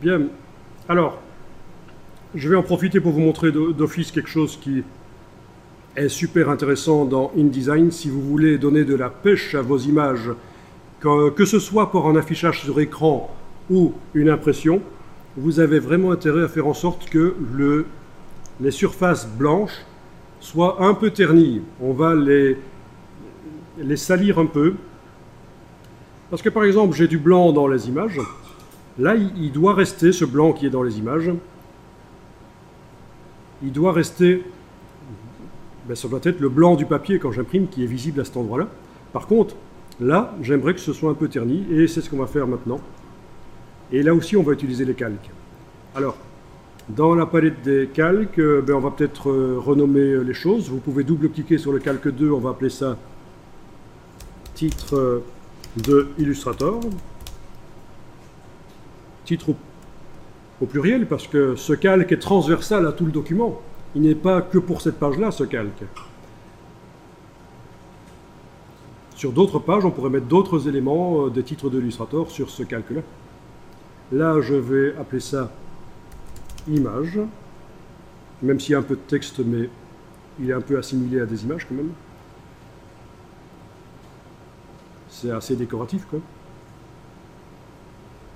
Bien, alors, je vais en profiter pour vous montrer d'office quelque chose qui est super intéressant dans InDesign. Si vous voulez donner de la pêche à vos images, que ce soit pour un affichage sur écran ou une impression, vous avez vraiment intérêt à faire en sorte que les surfaces blanches soient un peu ternies. On va les salir un peu. Parce que par exemple, j'ai du blanc dans les images. Là, il doit rester, ce blanc qui est dans les images, il doit rester, ça doit être le blanc du papier quand j'imprime qui est visible à cet endroit-là. Par contre, là, j'aimerais que ce soit un peu terni, et c'est ce qu'on va faire maintenant. Et là aussi, on va utiliser les calques. Alors, dans la palette des calques, on va peut-être renommer les choses. Vous pouvez double-cliquer sur le calque 2, on va appeler ça titre de Illustrator. Titre au pluriel, parce que ce calque est transversal à tout le document. Il n'est pas que pour cette page-là, ce calque. Sur d'autres pages, on pourrait mettre d'autres éléments des titres de Illustrator sur ce calque-là. Là, je vais appeler ça image, même s'il y a un peu de texte, mais il est un peu assimilé à des images quand même. C'est assez décoratif, quoi.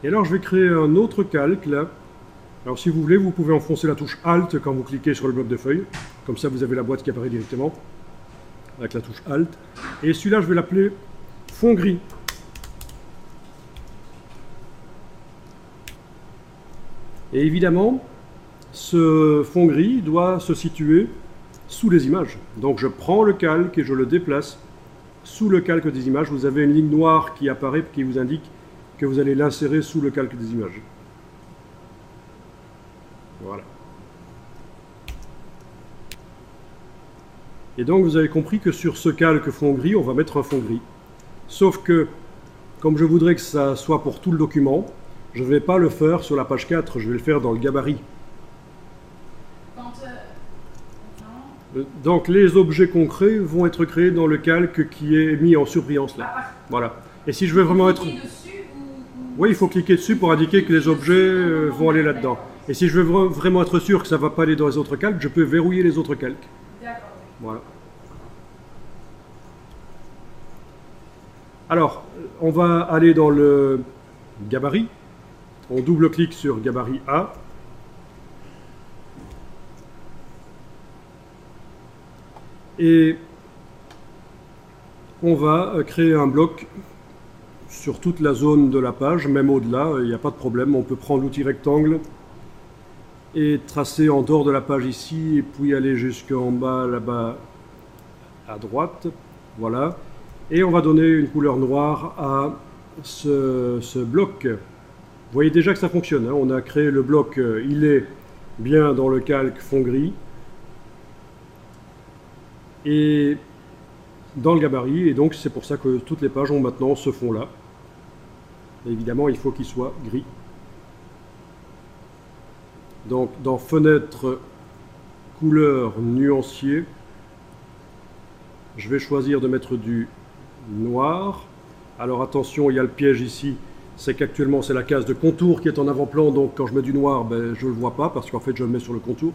Et alors, je vais créer un autre calque, là. Alors, si vous voulez, vous pouvez enfoncer la touche Alt quand vous cliquez sur le bloc de feuilles. Comme ça, vous avez la boîte qui apparaît directement, avec la touche Alt. Et celui-là, je vais l'appeler fond gris. Et évidemment, ce fond gris doit se situer sous les images. Donc, je prends le calque et je le déplace sous le calque des images. Vous avez une ligne noire qui apparaît, qui vous indique que vous allez l'insérer sous le calque des images. Voilà. Et donc vous avez compris que sur ce calque fond gris, on va mettre un fond gris. Sauf que, comme je voudrais que ça soit pour tout le document, je ne vais pas le faire sur la page 4, je vais le faire dans le gabarit. Donc les objets concrets vont être créés dans le calque qui est mis en surbrillance là. Voilà. Et si je veux vraiment être... Oui, il faut cliquer dessus pour indiquer que les objets vont aller là-dedans. Et si je veux vraiment être sûr que ça ne va pas aller dans les autres calques, je peux verrouiller les autres calques. D'accord. Voilà. Alors, on va aller dans le gabarit. On double-clique sur gabarit A. Et on va créer un bloc sur toute la zone de la page, même au-delà, il n'y a pas de problème. On peut prendre l'outil rectangle et tracer en dehors de la page ici, et puis aller jusqu'en bas, là-bas, à droite. Voilà. Et on va donner une couleur noire à ce bloc. Vous voyez déjà que ça fonctionne, hein. On a créé le bloc, il est bien dans le calque fond gris. Et dans le gabarit, et donc c'est pour ça que toutes les pages ont maintenant ce fond-là. Évidemment, il faut qu'il soit gris. Donc, dans Fenêtre, couleur, nuancier, je vais choisir de mettre du noir. Alors attention, il y a le piège ici, c'est qu'actuellement c'est la case de contour qui est en avant-plan, donc quand je mets du noir, je ne le vois pas, parce qu'en fait je le mets sur le contour.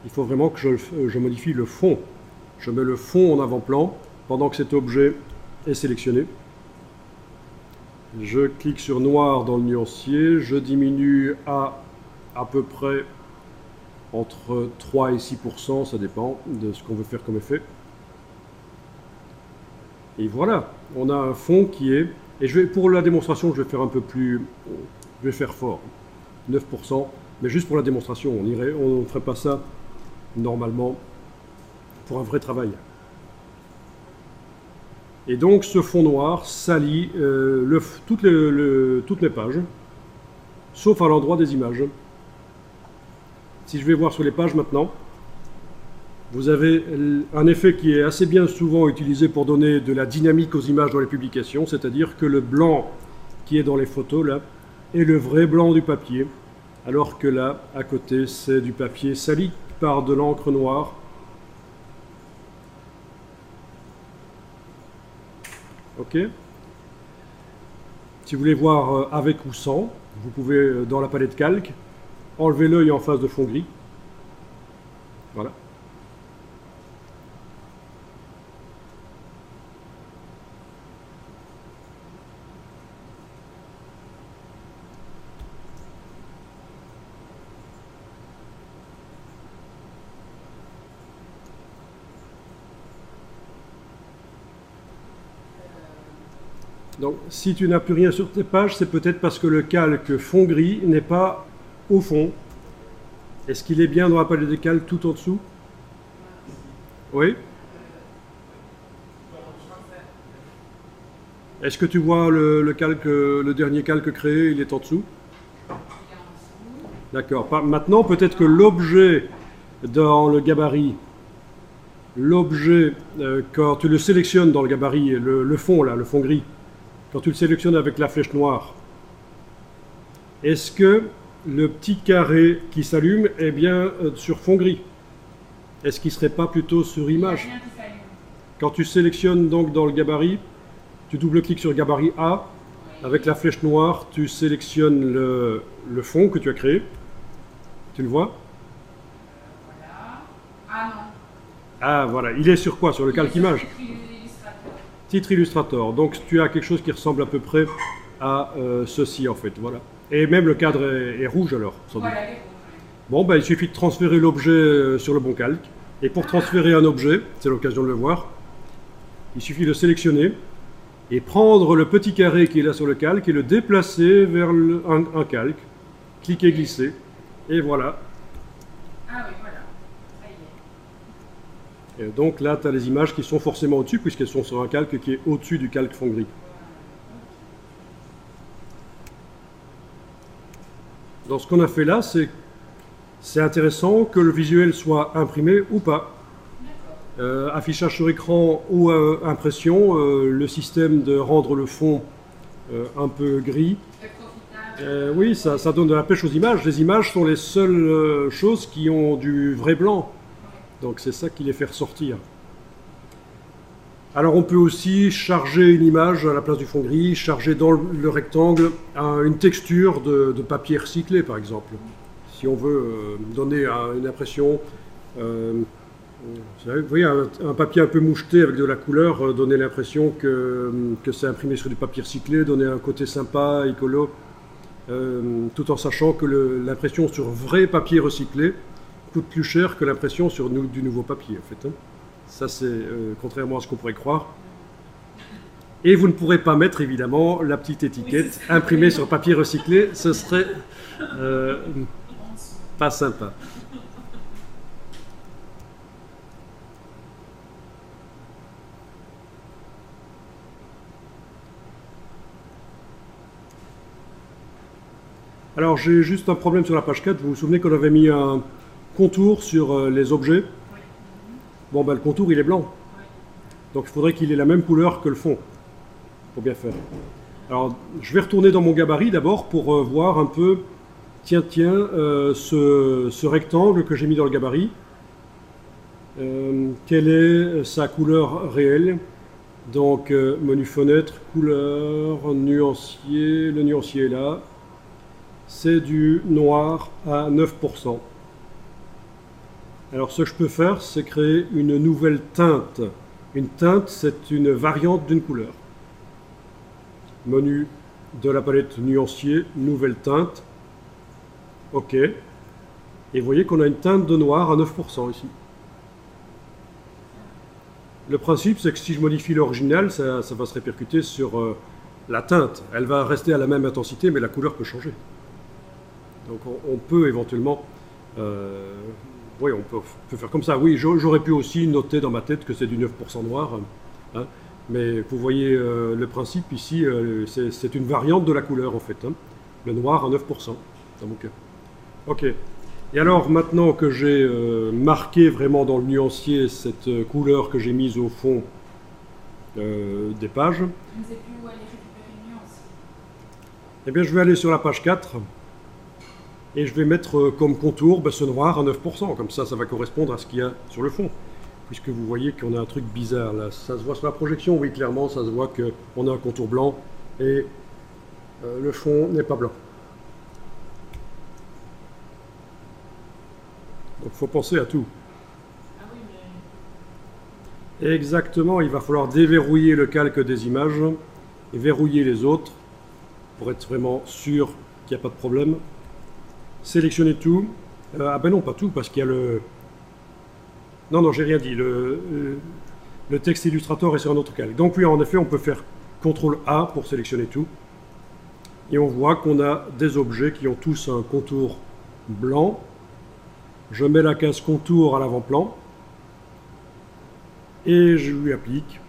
Il faut vraiment que je modifie le fond. Je mets le fond en avant-plan, pendant que cet objet est sélectionné. Je clique sur noir dans le nuancier, je diminue à peu près entre 3 et 6%, ça dépend de ce qu'on veut faire comme effet. Et voilà, on a un fond qui est... Et pour la démonstration, je vais faire un peu plus... Je vais faire fort, 9%, mais juste pour la démonstration, on ne ferait pas ça normalement pour un vrai travail. Et donc ce fond noir salit toutes mes pages, sauf à l'endroit des images. Si je vais voir sur les pages maintenant, vous avez un effet qui est assez bien souvent utilisé pour donner de la dynamique aux images dans les publications, c'est-à-dire que le blanc qui est dans les photos là est le vrai blanc du papier, alors que là, à côté, c'est du papier sali par de l'encre noire. Ok. Si vous voulez voir avec ou sans, vous pouvez, dans la palette calque, enlever l'œil en face de fond gris. Voilà. Donc, si tu n'as plus rien sur tes pages, c'est peut-être parce que le calque fond gris n'est pas au fond. Est-ce qu'il est bien dans la palette de calque tout en dessous? Oui. Est-ce que tu vois le calque, le dernier calque créé, il est en dessous? D'accord. Maintenant, peut-être que l'objet dans le gabarit, l'objet, quand tu le sélectionnes dans le gabarit, le fond là, le fond gris, quand tu le sélectionnes avec la flèche noire, est-ce que le petit carré qui s'allume est bien sur fond gris? Est-ce qu'il ne serait pas plutôt sur image? Quand tu sélectionnes donc dans le gabarit, tu double-cliques sur gabarit A, avec la flèche noire, tu sélectionnes le fond que tu as créé. Tu le vois? Voilà. Ah non. Ah voilà, il est sur quoi? Sur le calque image? Titre Illustrator. Donc tu as quelque chose qui ressemble à peu près à ceci en fait, voilà. Et même le cadre est rouge alors, sans doute. Voilà, Bon, ben, il suffit de transférer l'objet sur le bon calque. Et pour transférer un objet, c'est l'occasion de le voir, il suffit de sélectionner et prendre le petit carré qui est là sur le calque et le déplacer vers un calque. Cliquer, glisser, et voilà. Ah oui, voilà. Ça y est. Et donc là, tu as les images qui sont forcément au-dessus, puisqu'elles sont sur un calque qui est au-dessus du calque fond gris. Donc ce qu'on a fait là, c'est intéressant que le visuel soit imprimé ou pas. Affichage sur écran ou impression, le système de rendre le fond un peu gris. Oui, ça donne de la pêche aux images. Les images sont les seules choses qui ont du vrai blanc. Donc c'est ça qui les fait ressortir. Alors on peut aussi charger une image à la place du fond gris, charger dans le rectangle une texture de papier recyclé par exemple. Si on veut donner une impression, vous voyez, un papier un peu moucheté avec de la couleur, donner l'impression que c'est imprimé sur du papier recyclé, donner un côté sympa, écolo, tout en sachant que l'impression sur vrai papier recyclé coûte plus cher que l'impression sur du nouveau papier en fait. Hein. Ça, c'est contrairement à ce qu'on pourrait croire. Et vous ne pourrez pas mettre, évidemment, la petite étiquette imprimée sur papier recyclé. Ce serait pas sympa. Alors, j'ai juste un problème sur la page 4. Vous vous souvenez qu'on avait mis un contour sur les objets? Bon, ben, le contour, il est blanc. Donc, il faudrait qu'il ait la même couleur que le fond, pour bien faire. Alors, je vais retourner dans mon gabarit d'abord pour voir un peu, tiens, ce rectangle que j'ai mis dans le gabarit, quelle est sa couleur réelle? Donc, menu fenêtre, couleur, nuancier, le nuancier est là. C'est du noir à 9%. Alors ce que je peux faire, c'est créer une nouvelle teinte. Une teinte, c'est une variante d'une couleur. Menu de la palette nuancier, nouvelle teinte. OK. Et vous voyez qu'on a une teinte de noir à 9% ici. Le principe, c'est que si je modifie l'original, ça va se répercuter sur la teinte. Elle va rester à la même intensité, mais la couleur peut changer. Donc on peut éventuellement... oui, on peut faire comme ça. Oui, j'aurais pu aussi noter dans ma tête que c'est du 9% noir. Hein, mais vous voyez le principe ici, c'est une variante de la couleur en fait. Hein, le noir à 9% dans mon cas. OK. Et alors maintenant que j'ai marqué vraiment dans le nuancier cette couleur que j'ai mise au fond des pages, Je ne sais plus où aller récupérer une nuance. eh bien je vais aller sur la page 4. Et je vais mettre comme contour ce noir à 9%, comme ça, ça va correspondre à ce qu'il y a sur le fond. Puisque vous voyez qu'on a un truc bizarre là. Ça se voit sur la projection, oui, clairement, ça se voit qu'on a un contour blanc et le fond n'est pas blanc. Donc il faut penser à tout. Ah oui, mais... Exactement, il va falloir déverrouiller le calque des images et verrouiller les autres pour être vraiment sûr qu'il n'y a pas de problème. Sélectionnez tout. Ah ben non, pas tout, parce qu'il y a le... Non, non, j'ai rien dit. Le texte Illustrator est sur un autre calque. Donc oui, en effet, on peut faire CTRL A pour sélectionner tout. Et on voit qu'on a des objets qui ont tous un contour blanc. Je mets la case contour à l'avant-plan. Et je lui applique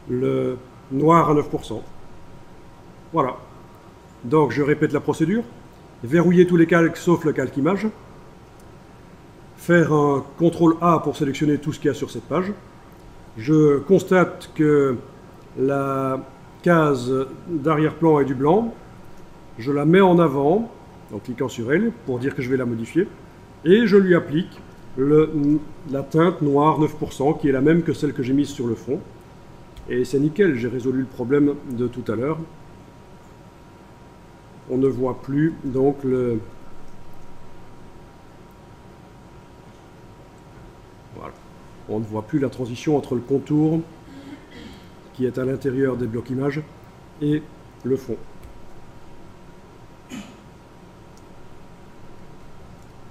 le noir à 9%. Voilà. Donc je répète la procédure. Verrouiller tous les calques sauf le calque image. Faire un CTRL A pour sélectionner tout ce qu'il y a sur cette page. Je constate que la case d'arrière-plan est du blanc. Je la mets en avant en cliquant sur elle pour dire que je vais la modifier. Et je lui applique la teinte noire 9% qui est la même que celle que j'ai mise sur le fond. Et c'est nickel, j'ai résolu le problème de tout à l'heure. On ne voit plus donc le... Voilà. On ne voit plus la transition entre le contour qui est à l'intérieur des blocs images et le fond.